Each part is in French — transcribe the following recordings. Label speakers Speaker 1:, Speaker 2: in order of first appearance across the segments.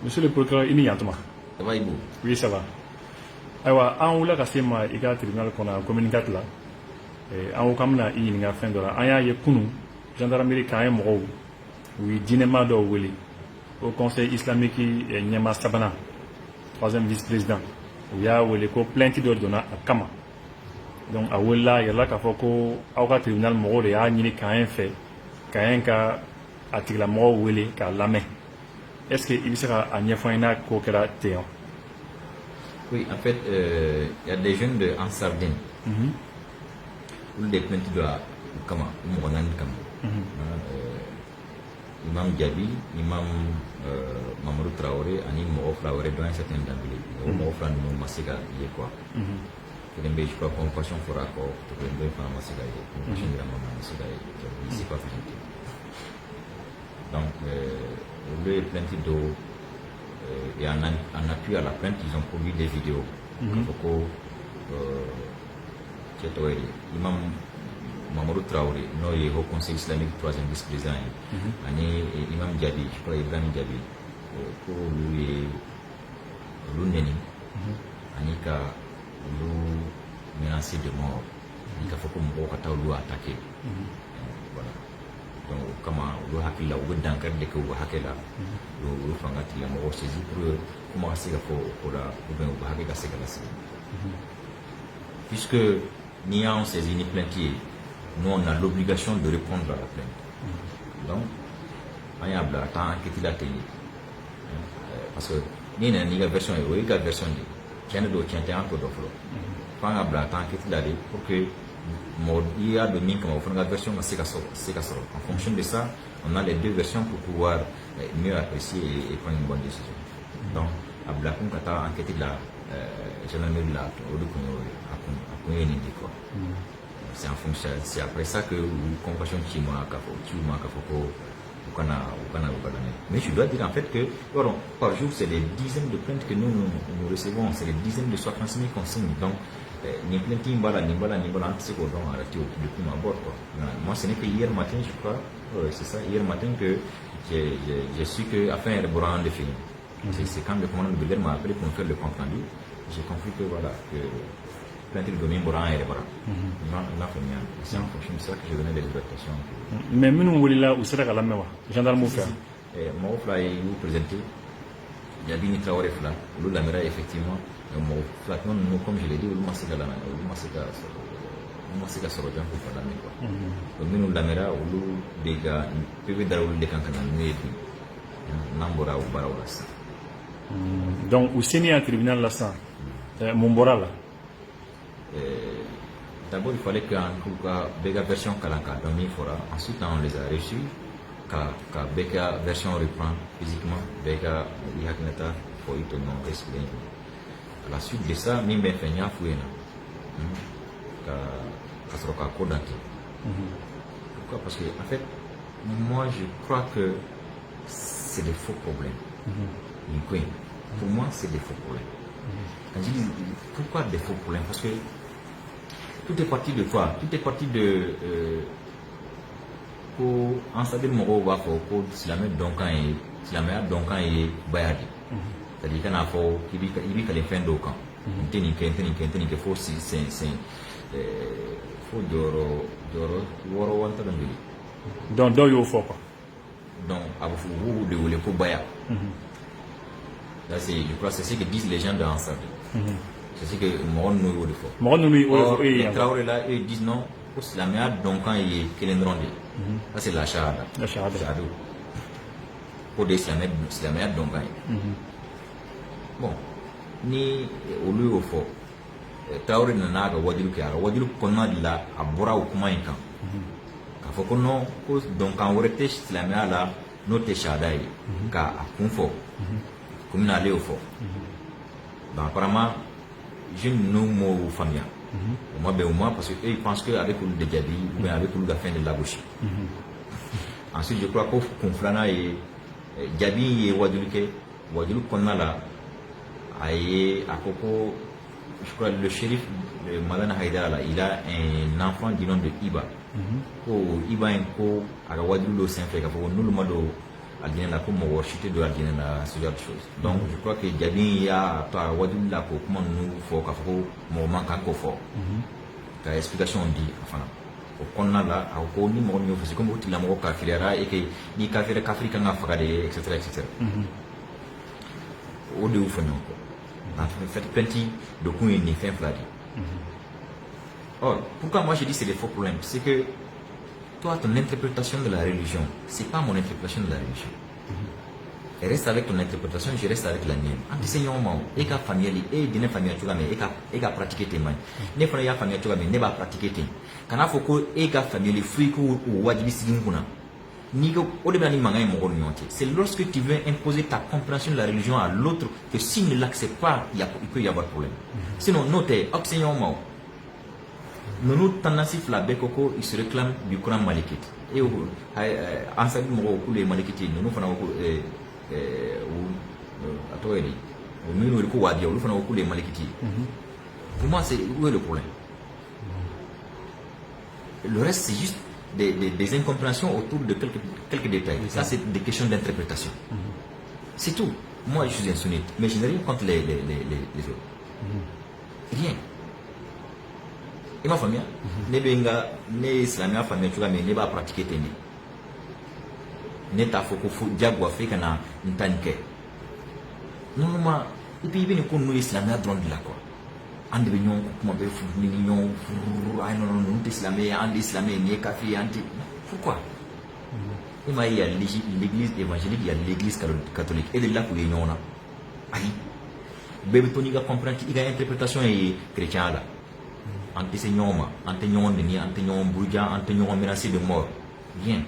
Speaker 1: Monsieur le procureur, il y a un temps.
Speaker 2: Ça va, Ibo?
Speaker 1: Oui, ça va. Ayiwa an wulila ka se ma i ka tribunal kɔnɔ communiqué la an ko k'an bɛna i ɲininka fɛn dɔ la an y'a ye kunun gendarmerie k'an ye mɔgɔw u ye dinɛma dɔw wele au conseil islamique ɲɛma sabanan troisième vice président u y'a wele ko plainte dɔ donna a kama donc a welela a yɛrɛla k'a fɔ ko aw ka tribunal mɔgɔw de y'a ɲini k'an ye fɛ k'an ka a tigilamɔgɔw wele k'a lamɛn est ce que i bɛ se ka a ɲɛfɔ an ye n'a ko kɛra ten.
Speaker 2: Oui, en fait, il y a des jeunes de en Sardaigne. Où des plaintes de Kama, Mouronan Kama. Imam Diaby, Imam Mamadou Traoré, Anim Moro Traoré, dans un certain d'anglais. Moro Fran de Massega, il y a quoi? Je crois qu'on passion pour accord, pour le bien faire Massega, pour le de la maman Massega, ici pas présenté. Donc, le plainte d'eau. Et en appui à la plainte, ils ont produit des vidéos. Imam Mamadou Traoré, nous au Conseil islamique, troisième vice-président, Imam Diaby, je crois Ibrahim Diaby, pour lui, l'Uneni, Anika, l'ou menacé de mort, Anika Foko Mbokata ou attaqué. Voilà. Donc, comment le hakila ou dans le cadre de que vous hackez là, le fangati la mort saisi pour commencer à pour la ou bien vous hacker la séquence. Puisque ni on saisit ni plaintier, nous on a l'obligation de répondre à la plainte. Donc, on y a la temps enquête la télé. Parce que ni la version est la version de qui en a d'autres qui ont encore d'offre. Quand on a la temps enquête la pour que il y a de min comme la version en fonction de ça, on a les deux versions pour pouvoir mieux apprécier et prendre une bonne décision. Donc, à Blacon, quand on a enquêté la gendarmerie là, c'est en fonction, c'est après ça que vous comprenez qui m'a mais je dois dire en fait que par jour c'est des dizaines de plaintes que nous recevons, c'est des dizaines de 60 000 consignes. Donc ni plainte ni bala c'est quoi donc arrêté depuis ma bord quoi. Moi ce n'est que hier matin je crois, c'est ça hier matin que j'ai su que afin de boire de film. C'est quand le commandant de Bel m'a appelé pour me faire le compte rendu. J'ai compris que voilà que plainte de domaine boran et boran. C'est en fonction de ça que je donnais des explications.
Speaker 1: Mais nous voulons où sera la même gendarme faire.
Speaker 2: Moi là il vous présenter. Il y a bien Traoré là, le Lamera effectivement. Nous, comme je l'ai dit, nous sommes là, nous sommes sur le temps pour parler quoi. Donc nous Lamera ou des gars, peuvent d'ailleurs des cancans nous et Nambora ou Baraolas.
Speaker 1: Donc au Sénégal tribunal là ça, Mombora là.
Speaker 2: D'abord il fallait qu'un Bega version Kalanka donc il fera. Ensuite on les a reçus, qu'à Bega version reprend physiquement, Bega Yakinata pour y tenir expliquer. À la suite de ça, je vais faire un fouet. Pourquoi? Parce que, en fait, moi, je crois que c'est des faux problèmes. Pour moi, c'est des faux problèmes. Quand je dis pourquoi des faux problèmes? Parce que tout est parti de quoi? Tout est parti de. Pour en savoir mon rôle, pour si la mère Donkan est Bayadi. C'est-à-dire qu'il y a un faux qui vit qu'à les fins d'aucun. Il faut si c'est faut d'oro
Speaker 1: donc d'où il faut quoi.
Speaker 2: Donc à vous de voler pour Baya. Là c'est je crois c'est ce que disent les gens de Ansard. C'est ce que Moron nous il faut.
Speaker 1: Moron nous
Speaker 2: les Traoré là ils disent non pour si la mère donc quand il est Kelendronde. Ça c'est la shahada.
Speaker 1: La shahada.
Speaker 2: Pour des si la mère donc bon ni au lieu au fond Traoré nana ka wadilu kɔnɔna de la a bɔra o kuma in kan k'a fɔ ko non ko dɔnkan wɛrɛ tɛ silamɛya la n'o tɛ sariya ye k'a kun fɔ komi ale y'o fɔ donc apparemment jeune ninnu m'o faamuya o ma bɛn o ma parce que eux ils pensent que avec olu de jaabi ou bien avec olu ka fɛn de lagosi ensuite je crois ko kun filanan ye jaabi ye wadilu kɔnɔna la à propos, je crois le shérif de Malana Haïdara, il a un enfant du nom de Iba. Iba est à la Wadoulo Saint-Fait, nous le Aldinela comme worship de Aldinela, ce genre de choses. Donc je crois que Djabin y a pas Wadou là pour comment nous faut qu'à moment qu'à fort. Ta explication dit enfin au konna la au ni mo ni comme au tila mo ka filera et que ni ka fere kafrika nga fakade etc. Au de ouf non. En fait plenty de coups ni fin fladi. Or pourquoi moi je dis c'est des faux problèmes, c'est que toi ton interprétation de la religion, c'est pas mon interprétation de la religion. Et reste avec ton interprétation, je reste avec la mienne. Enseignement, et qu'à famille, et d'une famille, tu vas mais et qu'à pratiquer tes mains. Ne faut pas famille, tu vas mais ne pas pratiquer tes. Quand il faut que et qu'à famille, les fruits ou wajibi siginguna. Nigo, au début ni manga mon c'est lorsque tu veux imposer ta compréhension de la religion à l'autre que s'il ne l'accepte pas, il peut y avoir problème. Sinon, notez, enseignement. Nous tendance la bekoko, il se réclame du Coran malikite. Et en salut mo les malikite, nous faisons pour moi, c'est où est le problème? Le reste, c'est juste des incompréhensions autour de quelques détails. Ça, c'est des questions d'interprétation. C'est tout. Moi, je suis un sunnite, mais je n'ai rien contre les autres. Rien. Et ma famille, ne islamia famille, tu vas mais ne pas pratiquer tes nez. Ne ta foko fu diagwa afrika na ntanke non ma et puis bien qu'on nous islamien drone de la quoi ande be nyon kuma be fu ni nyon ay non islamien ande islamien ni kafir anti pourquoi il y a l'église évangélique, il y a l'église catholique et de là pour les nyon na ayi bébé toni ga comprendre il y a interprétation et chrétien là anti se nyoma anti nyon ni anti nyon bourja anti nyon menacé de mort bien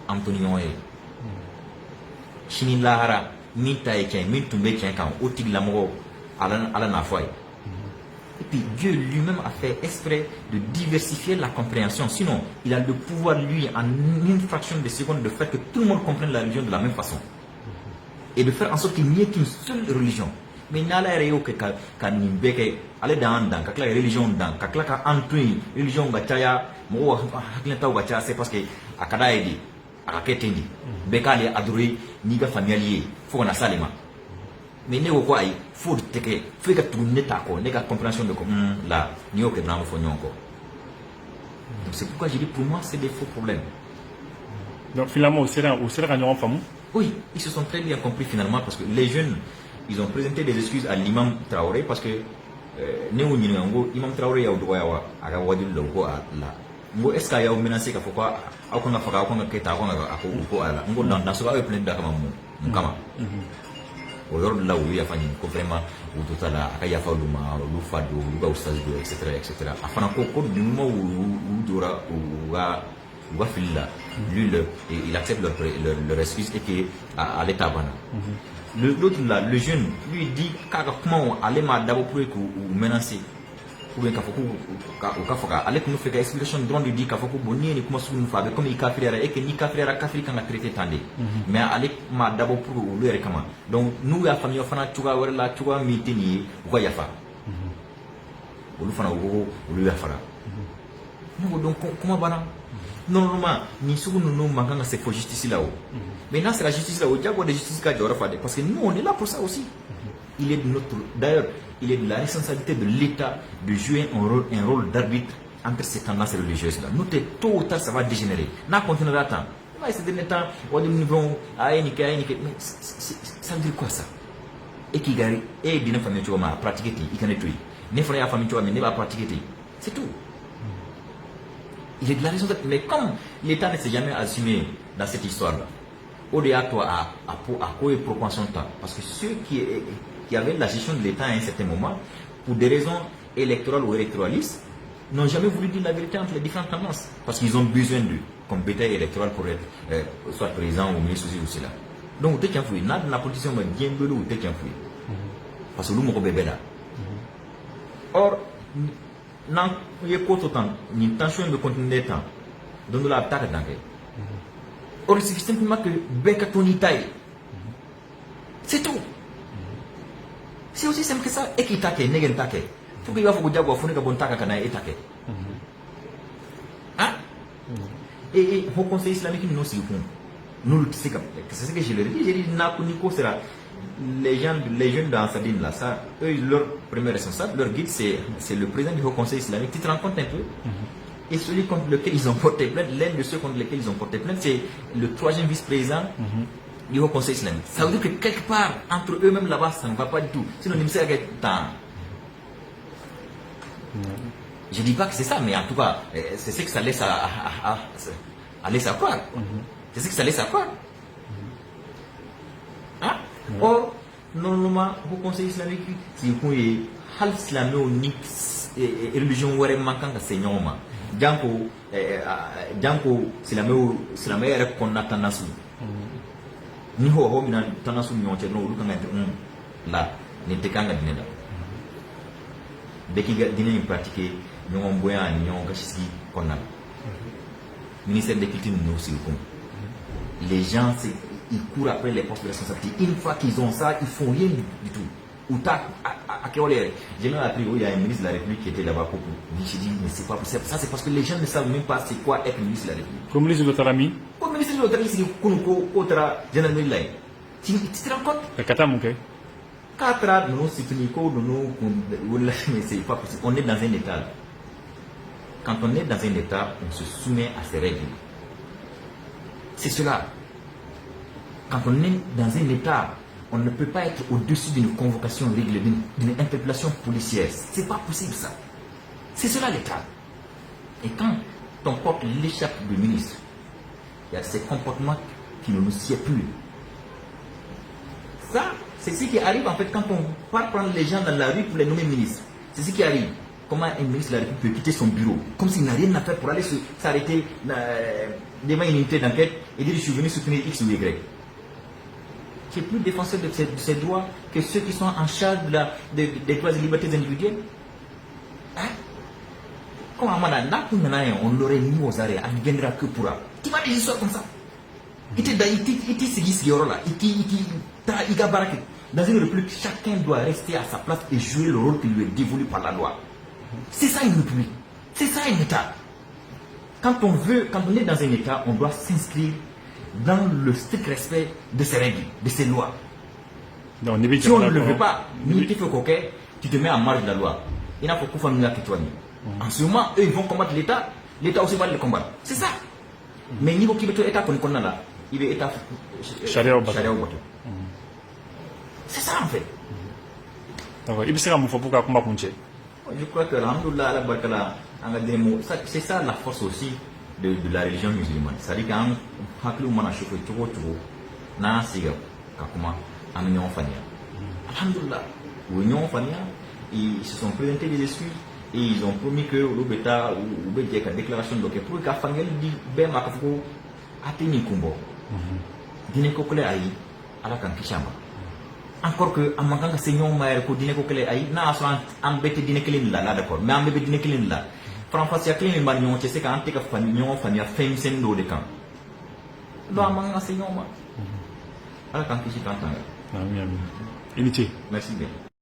Speaker 2: Antonio est Chini Lahara, Mita et Ken, Mintumbe Kenkan, Otig Lamoro, Alan Afoy. Et puis Dieu lui-même a fait exprès de diversifier la compréhension. Sinon, il a le pouvoir, lui, en une fraction de seconde, de faire que tout le monde comprenne la religion de la même façon. Et de faire en sorte qu'il n'y ait qu'une seule religion. Mais il n'y a pas de nimbeke, aller dans la religion, dans la religion, c'est parce que Akadaïdi. Akaketendi bekale adoré ni ga familier faut na salima mais ne ko ay faut teke faut que tu ne ta ko ne ga compréhension de comme là ni o que na fo nyonko. Donc c'est pourquoi je dis pour moi c'est des faux problèmes.
Speaker 1: Donc finalement au sera gagnon famou.
Speaker 2: Oui, ils se sont très bien compris finalement parce que les jeunes ils ont présenté des excuses à l'imam Traoré parce que ne o ni ngo imam Traoré ya do wa aga wadil lo ko la ngo est-ce qu'il y a une menace qu'il faut quoi à qu'on a fait à qu'on a quitté à qu'on a ko ala ngo dans ce cas plein de kama mu kama au lors de là où il y a fait vraiment ou tout ça là aka ya fa luma lu fado lu ba ustaz do etc afana ko du moment où dora ou va filla lui il accepte leur excuse et que à l'état bana l'autre là le jeune lui dit kaka comment aller ma d'abord pour ou menacer ou bien kafoka avec nous fait explication drone lui dit kafoku bonni ni kuma sunu fa comme il kafirera et que ni kafirera kafiri kan traité tandé mais avec ma d'abord pour le rekama donc nous la famille fana tuga wala tuga mitini ko yafa ou fana ou lui afara nous donc comment bana normalement ni sugu nous manquant c'est pour justice là-haut mais là c'est la justice là-haut diabo de justice ka jora fa parce que nous on est là pour ça aussi. Il est de notre, d'ailleurs, il est de la responsabilité de l'État de jouer un rôle d'arbitre entre ces tendances religieuses-là. Nous, tôt ou tard, ça va dégénérer. N'a continuera à temps. C'est des temps, on dit nous mais ça veut dire quoi ça? Et qui gagne, et d'une famille tu vas pratiquer, il can être ne ferait la famille tu vas mais ne va pratiquer, c'est tout. Il est de la responsabilité, mais comme l'État ne s'est jamais assumé dans cette histoire-là, au-delà toi à quoi est propension de temps, parce que ceux qui avaient la gestion de l'État à un certain moment, pour des raisons électorales ou électoralistes, n'ont jamais voulu dire la vérité entre les différentes tendances. Parce qu'ils ont besoin de comme bétail électoral pour être soit président ou ministre ou cela. Donc, tu es qu'un fouille. La politique m'a bien belou ou tu es qu'un fouille. Parce que nous, mon bébé là. Or, non, il y a quoi autant, une tension de continuer le temps. Donc, la attaque dans le. Or, il suffit simplement que Beka Tony taille. C'est tout. C'est aussi simple que ça. Et qui taque, n'est-ce pas taque. Faut qu'il y ait un diable à fond que bon taque kana et taque. Hein? Et au Conseil islamique, nous aussi, nous c'est ce que je leur dis. J'ai dit Nico sera les jeunes dans Sadine là, ça, eux, leur premier responsable, leur guide, c'est le président du Haut Conseil islamique. Tu te rends compte un peu? Et celui contre lequel ils ont porté plainte, l'un de ceux contre lesquels ils ont porté plainte, c'est le 3e vice-président du Haut Conseil islamique. Ça veut dire que quelque part, entre eux-mêmes là-bas, ça ne va pas du tout. Sinon, je ne dis pas que c'est ça, mais en tout cas, c'est ce que ça laisse à laisser à croire. C'est ce que ça laisse à croire. Hein? Or, normalement, au Conseil islamique, si vous voyez, hal islamique et religion were manquant à ces noms, Janko silamé est qu'on a tendance. Ni ho mina tendance ni on tient nous là n'était qu'un gadinela. Dès qu'il dîner pratiquer, nous on boit un nion gachisi qu'on a. Ministère des cultures nous aussi les gens ils courent après les postes de responsabilité. Une fois qu'ils ont ça, ils font rien du tout. Ou à quel moment j'ai même appris où il y a un ministre de la République qui était là-bas pour j'ai dit mais c'est pas possible. Ça c'est parce que les gens ne savent même pas c'est quoi être ministre de la République.
Speaker 1: Comme ministre de l'Autonomie.
Speaker 2: Comme ministre de l'Autonomie, c'est Kunuko Otra General Millay. Tu te rends compte?
Speaker 1: Le Katamuke.
Speaker 2: 4 ans, nous mais c'est pas possible. On est dans un état. Quand on est dans un état, on se soumet à ses règles. C'est cela. Quand on est dans un état, on ne peut pas être au-dessus d'une convocation réglée, d'une interpellation policière. C'est pas possible ça. C'est cela l'état. Et quand on porte l'échappe du ministre, il y a ces comportements qui ne nous sied plus. Ça, c'est ce qui arrive en fait quand on part prendre les gens dans la rue pour les nommer ministres. C'est ce qui arrive. Comment un ministre de la République peut quitter son bureau comme s'il n'a rien à faire pour aller s'arrêter devant une unité d'enquête et dire je suis venu soutenir X ou Y. Tu es plus défenseur de ces droits que ceux qui sont en charge des droits et libertés individuelles. Hein? Comme on l'aurait mis aux arrêts, on ne viendra que pour ça. Tu vois des histoires comme ça. Dans une république, chacun doit rester à sa place et jouer le rôle qui lui est dévolu par la loi. C'est ça une république. C'est ça un État. Quand on est dans un État, on doit s'inscrire dans le strict respect de ses règles, de ses lois.
Speaker 1: Non,
Speaker 2: si on ne le veut pas, tu te mets en marge de la loi. Il n'a pas que toi. En ce moment, eux, ils vont combattre l'État. L'État aussi va le combattre. C'est ça. Mais niveau qui est État qu'on connaît là, il est État
Speaker 1: Charia au bateau.
Speaker 2: C'est ça en fait. Je crois que c'est ça la force aussi de la religion musulmane. C'est-à-dire ils se sont présentés des excuses et ils ont promis que l'Obéta ou la déclaration de pour que Fangel dit Ben Makafou a tenu Kumbo. Dîner Kokole Aïe à la Kankishama. Encore que Amanganga Seigneur Maire pour dîner Kokole Aïe n'a pas embêté dîner Kelin là, d'accord. Mais embêté dîner Kelin là. François Siaklin et Magnon, tu sais qu'un tek of Fagnon, Fania, Femme Sendo de camp. Doit Amanga Seigneur Ma. À la Kankishama.
Speaker 1: Merci bien.